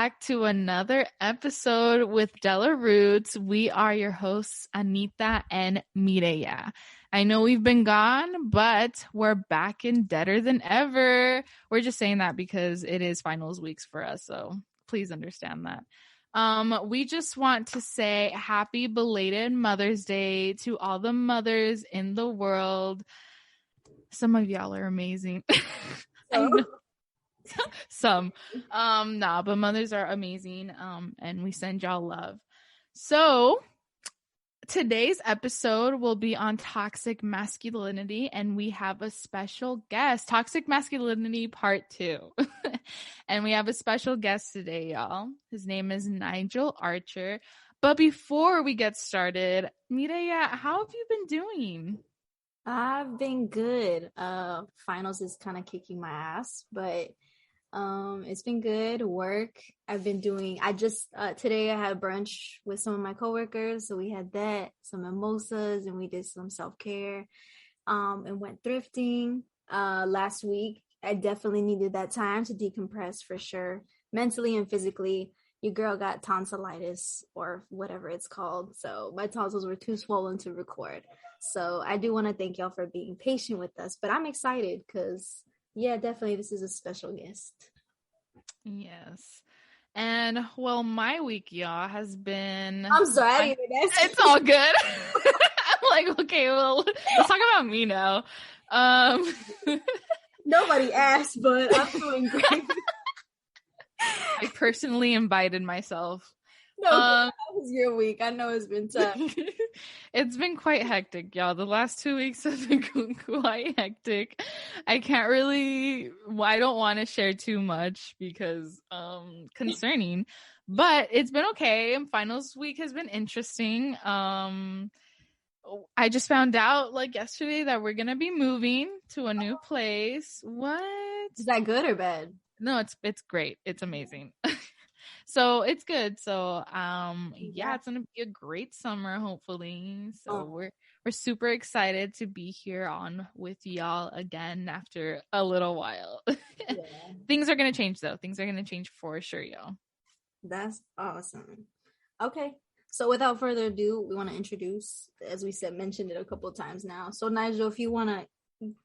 back to another episode with Della Roots. We are your hosts, Anita and Mireya. I know we've been gone, but we're back and better than ever. We're just saying that because it is finals weeks for us, so please understand that. We just want to say happy belated Mother's Day to all the mothers in the world. Some of y'all are amazing. I know. Some but mothers are amazing, and we send y'all love. So today's episode will be on toxic masculinity, and we have a special guest, toxic masculinity part 2. And we have a special guest today, y'all. His name is Nigel Archer. But before we get started, Mireya, how have you been doing? I've been good. Finals is kind of kicking my ass, but it's been good. Work. Today I had brunch with some of my coworkers, so we had that, some mimosas, and we did some self-care, and went thrifting. Last week, I definitely needed that time to decompress for sure, mentally and physically. Your girl got tonsillitis or whatever it's called, so my tonsils were too swollen to record. So I do want to thank y'all for being patient with us, but I'm excited because yeah, definitely this is a special guest. Yes. And well, my week, y'all, has been... I'm sorry. It's all good. I'm like, okay, well, let's talk about me now. Nobody asked, but I'm doing great. I personally invited myself. No, that was your week. I know it's been tough. It's been quite hectic, y'all. The last 2 weeks have been quite hectic. I don't want to share too much because concerning, but it's been okay. And finals week has been interesting. I just found out like yesterday that we're gonna be moving to a new place. What? Is that good or bad? No, it's great. It's amazing. So it's good. So yeah, it's gonna be a great summer, hopefully. So we're super excited to be here on with y'all again after a little while. Yeah. Things are gonna change though. Things are gonna change for sure, y'all. That's awesome. Okay. So without further ado, we want to introduce, as we said, mentioned it a couple of times now. So Nigel, if you want to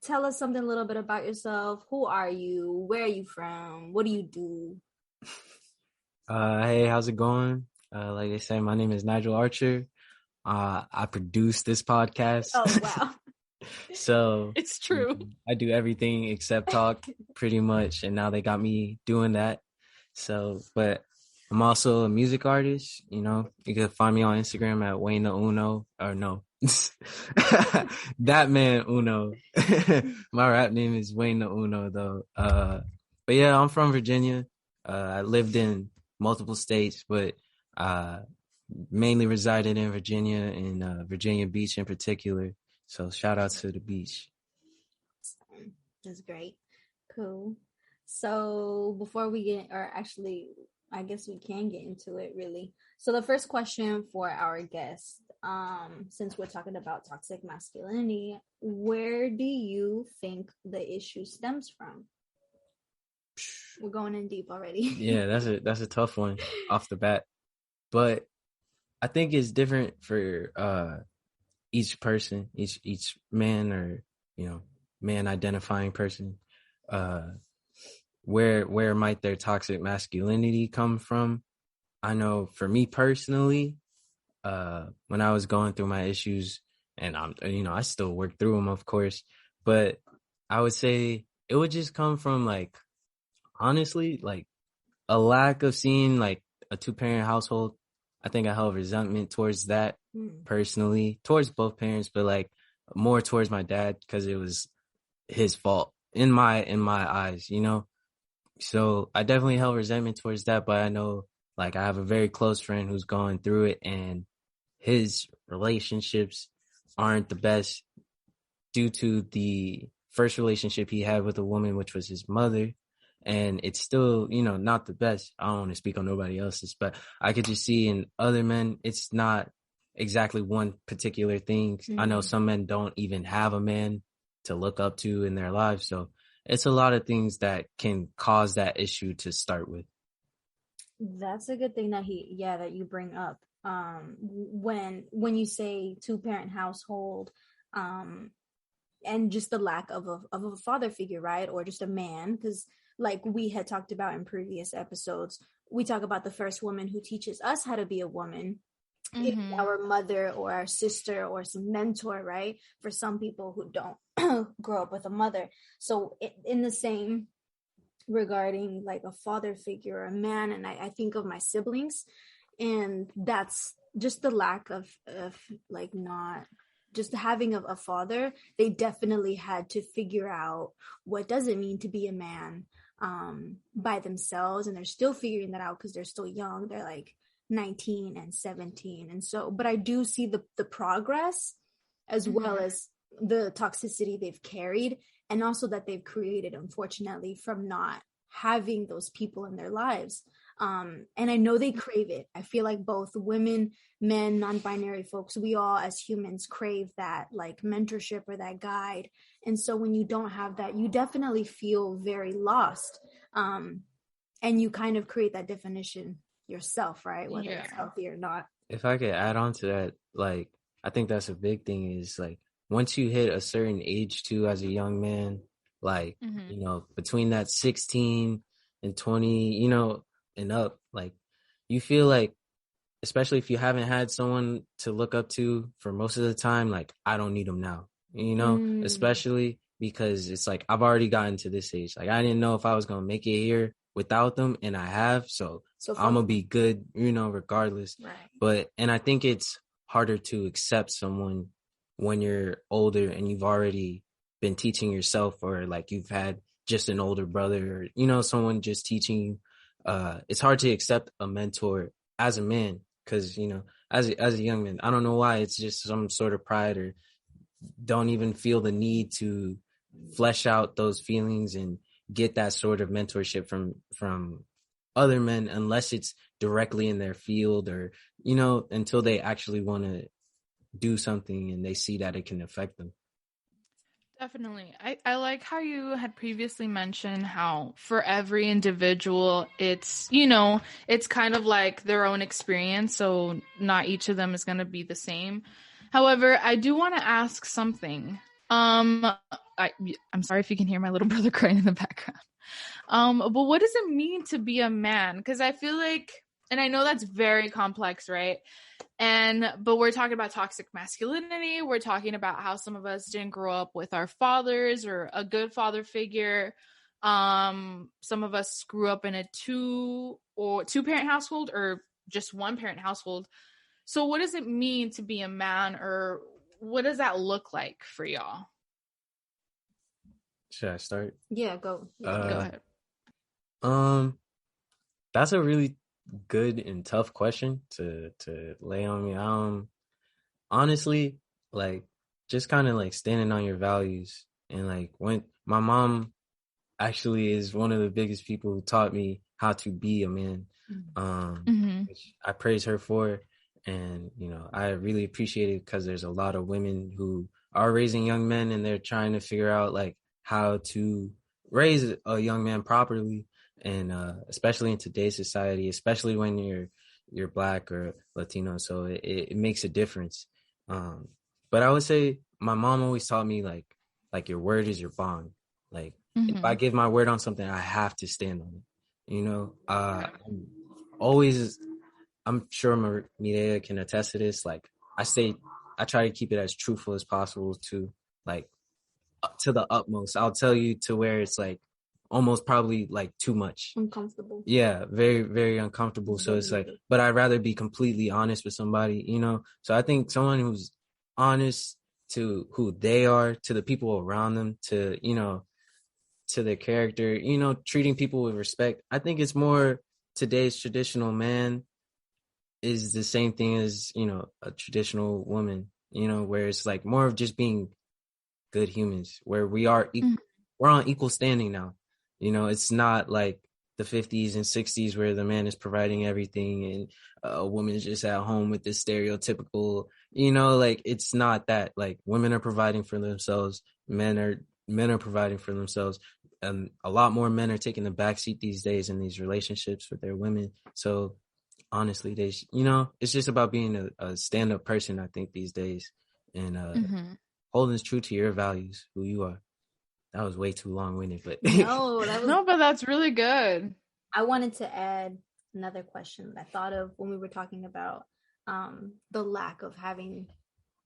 tell us something a little bit about yourself, who are you? Where are you from? What do you do? Hey, how's it going? Like I said, my name is Nigel Archer. I produce this podcast. Oh, wow. So it's true. I do everything except talk pretty much. And now they got me doing that. So, but I'm also a music artist. You know, you can find me on Instagram at Wayne the Uno, or no, that man Uno. My rap name is Wayne the Uno though. But yeah, I'm from Virginia. I lived in multiple states, but mainly resided in Virginia and Virginia Beach in particular. So shout out to the beach. That's great. Cool. So before we get, or actually, I guess we can get into it really. So the first question for our guest, since we're talking about toxic masculinity, where do you think the issue stems from? We're going in deep already. Yeah, that's a tough one off the bat, but I think it's different for each person, each man, or man identifying person. Where might their toxic masculinity come from? I know for me personally, when I was going through my issues, and I still work through them, of course, but I would say it would just come from honestly, a lack of seeing a 2-parent household. I think I held resentment towards that personally, towards both parents, but more towards my dad because it was his fault in my eyes, So I definitely held resentment towards that, but I know I have a very close friend who's going through it, and his relationships aren't the best due to the first relationship he had with a woman, which was his mother. And it's still, not the best. I don't want to speak on nobody else's, but I could just see in other men, it's not exactly one particular thing. Mm-hmm. I know some men don't even have a man to look up to in their lives. So it's a lot of things that can cause that issue to start with. That's a good thing that that you bring up. When you say two-parent household, and just the lack of a father figure, right? Or just a man, because like we had talked about in previous episodes, we talk about the first woman who teaches us how to be a woman, our mother or our sister or some mentor, right? For some people who don't grow up with a mother. So in the same regarding like a father figure or a man, and I think of my siblings, and that's just the lack of like not just having a father. They definitely had to figure out what does it mean to be a man by themselves, and they're still figuring that out because they're still young. They're like 19 and 17, and so but I do see the progress as well as the toxicity they've carried, and also that they've created, unfortunately, from not having those people in their lives. And I know they crave it. I feel like both women, men, non-binary folks, we all as humans crave that like mentorship or that guide. And so when you don't have that, you definitely feel very lost. And you kind of create that definition yourself, right? Whether it's healthy or not. If I could add on to that, like, I think that's a big thing is like, once you hit a certain age too, as a young man, like, you know, between that 16 and 20, you know, and up, like, you feel like, especially if you haven't had someone to look up to for most of the time, like, I don't need them now, you know, especially because it's like, I've already gotten to this age. Like, I didn't know if I was going to make it here without them, and I have, so I'm gonna be good, you know, regardless. Right. But, and I think it's harder to accept someone when you're older and you've already been teaching yourself, or like you've had just an older brother, or, you know, someone just teaching you. It's hard to accept a mentor as a man, because, you know, as a young man, I don't know why, it's just some sort of pride, or don't even feel the need to flesh out those feelings and get that sort of mentorship from other men, unless it's directly in their field, or, you know, until they actually want to do something and they see that it can affect them. Definitely. I like how you had previously mentioned how for every individual, it's, you know, it's kind of like their own experience. So not each of them is going to be the same. However, I do want to ask something. I'm sorry if you can hear my little brother crying in the background. But what does it mean to be a man? Because I feel like, and I know that's very complex, right? But we're talking about toxic masculinity. We're talking about how some of us didn't grow up with our fathers or a good father figure. Some of us grew up in a two parent household, or just one parent household. So what does it mean to be a man, or what does that look like for y'all? Should I start? Yeah, go. Go ahead. That's a really good and tough question to lay on me. Honestly, like, just kind of like standing on your values, and like, when my mom actually is one of the biggest people who taught me how to be a man, which I praise her for. And, you know, I really appreciate it, because there's a lot of women who are raising young men, and they're trying to figure out like how to raise a young man properly. And especially in today's society, especially when you're Black or Latino, so it makes a difference. But I would say my mom always taught me like your word is your bond. Like, if I give my word on something, I have to stand on it. You know, I'm sure Mireya can attest to this. Like, I try to keep it as truthful as possible, to like, to the utmost. I'll tell you to where it's like almost probably like too much. Uncomfortable. Yeah, very, very uncomfortable. So it's like, but I'd rather be completely honest with somebody, you know? So I think someone who's honest to who they are, to the people around them, to, you know, to their character, you know, treating people with respect. I think it's more, today's traditional man is the same thing as, you know, a traditional woman, you know, where it's like more of just being good humans, where we're on equal standing now. You know, it's not like the 50s and 60s where the man is providing everything and a woman is just at home with this stereotypical, you know, like, it's not that. Like, women are providing for themselves, men are providing for themselves. a lot more men are taking the backseat these days in these relationships with their women. So honestly, it's just about being a stand-up person, I think, these days, and holding true to your values, who you are. That was way too long-winded, but but that's really good. I wanted to add another question that I thought of when we were talking about the lack of having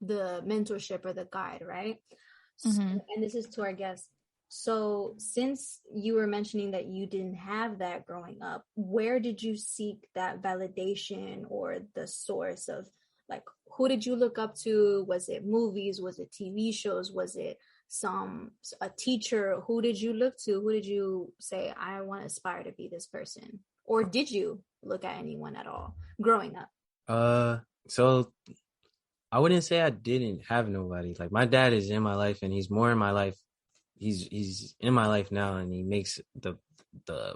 the mentorship or the guide, right? So, and this is to our guests. So since you were mentioning that you didn't have that growing up, where did you seek that validation or the source of, like, who did you look up to? Was it movies? Was it TV shows? Was it a teacher? Who did you look to? Who did you say, I want to aspire to be this person? Or did you look at anyone at all growing up? So I wouldn't say I didn't have nobody. Like, my dad is in my life, and he's more in my life. He's in my life now, and he makes the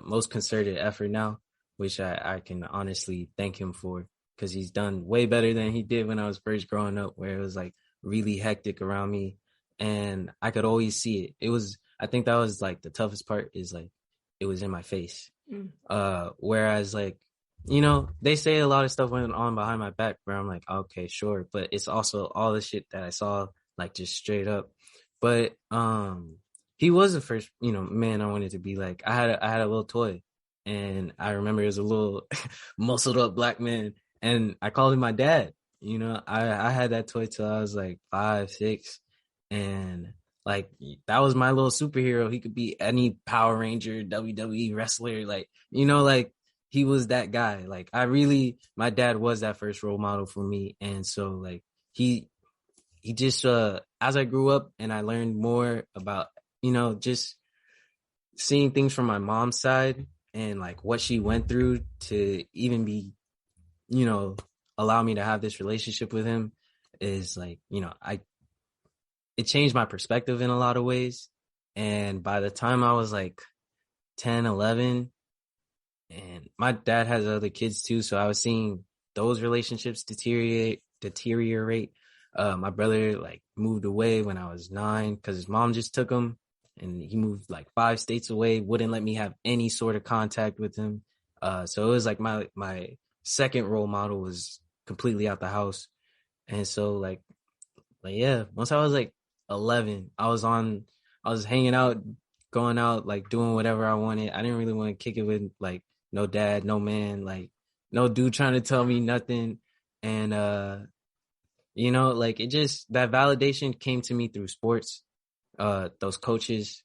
most concerted effort now, which I can honestly thank him for, because he's done way better than he did when I was first growing up, where it was like really hectic around me, and I could always see it. I think that was like the toughest part, is like it was in my face. Whereas, like, they say a lot of stuff went on behind my back where I'm like, okay, sure, but it's also all the shit that I saw, like, just straight up. But he was the first, man I wanted to be like. I had a little toy, and I remember it was a little muscled up black man, and I called him my dad. I had that toy till I was like 5, 6, and like, that was my little superhero. He could be any Power Ranger, WWE wrestler, like, like, he was that guy. Like, my dad was that first role model for me. And so, like, he just, as I grew up and I learned more about, just seeing things from my mom's side and like what she went through to even be, allow me to have this relationship with him, is like, it changed my perspective in a lot of ways. And by the time I was like 10, 11, and my dad has other kids too, so I was seeing those relationships deteriorate. My brother, like, moved away when I was 9 because his mom just took him, and he moved like 5 states away, wouldn't let me have any sort of contact with him. So it was like my second role model was completely out the house. And so like yeah, once I was like 11, I was hanging out, going out, like doing whatever I wanted. I didn't really want to kick it with like no dad, no man, like no dude trying to tell me nothing. And like, it just, that validation came to me through sports, those coaches.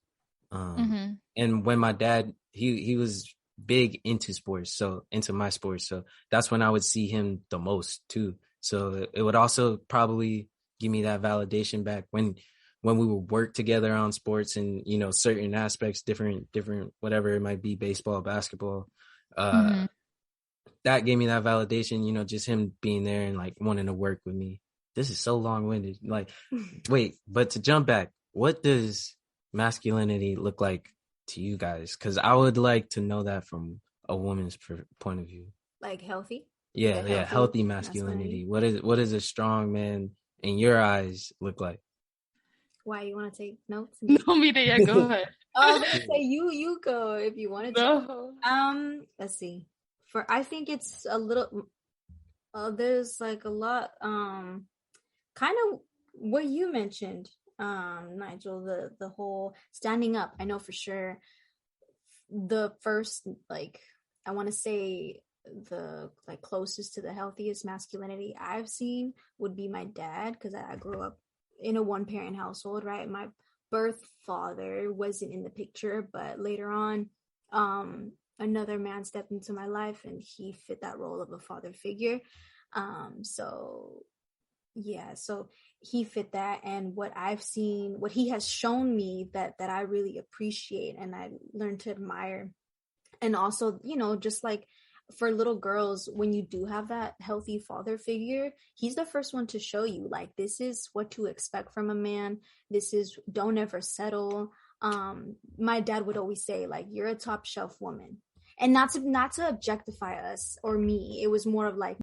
And when my dad, he was big into sports, so into my sports. So that's when I would see him the most too. So it would also probably give me that validation back when we would work together on sports and, certain aspects, different, whatever it might be, baseball, basketball. That gave me that validation, just him being there and like wanting to work with me. This is so long-winded. Like, wait, but to jump back, what does masculinity look like to you guys? Because I would like to know that from a woman's point of view. Like healthy? Yeah, healthy masculinity. What is a strong man in your eyes look like? Why, you want to take notes? No, Mireya, go ahead. I was gonna say you go if you wanted to. No. Let's see. I think it's a little. There's like a lot. Kind of what you mentioned, Nigel. The whole standing up. I know for sure. The first, like, I want to say, the like closest to the healthiest masculinity I've seen would be my dad, because I grew up in a one-parent household, right? My birth father wasn't in the picture, but later on, another man stepped into my life, and he fit that role of a father figure. So he fit that, and what I've seen, what he has shown me that I really appreciate and I learned to admire. And also, just like for little girls, when you do have that healthy father figure, he's the first one to show you, like, this is what to expect from a man. This is, don't ever settle. My dad would always say, like, you're a top shelf woman. And not to objectify us or me. It was more of like,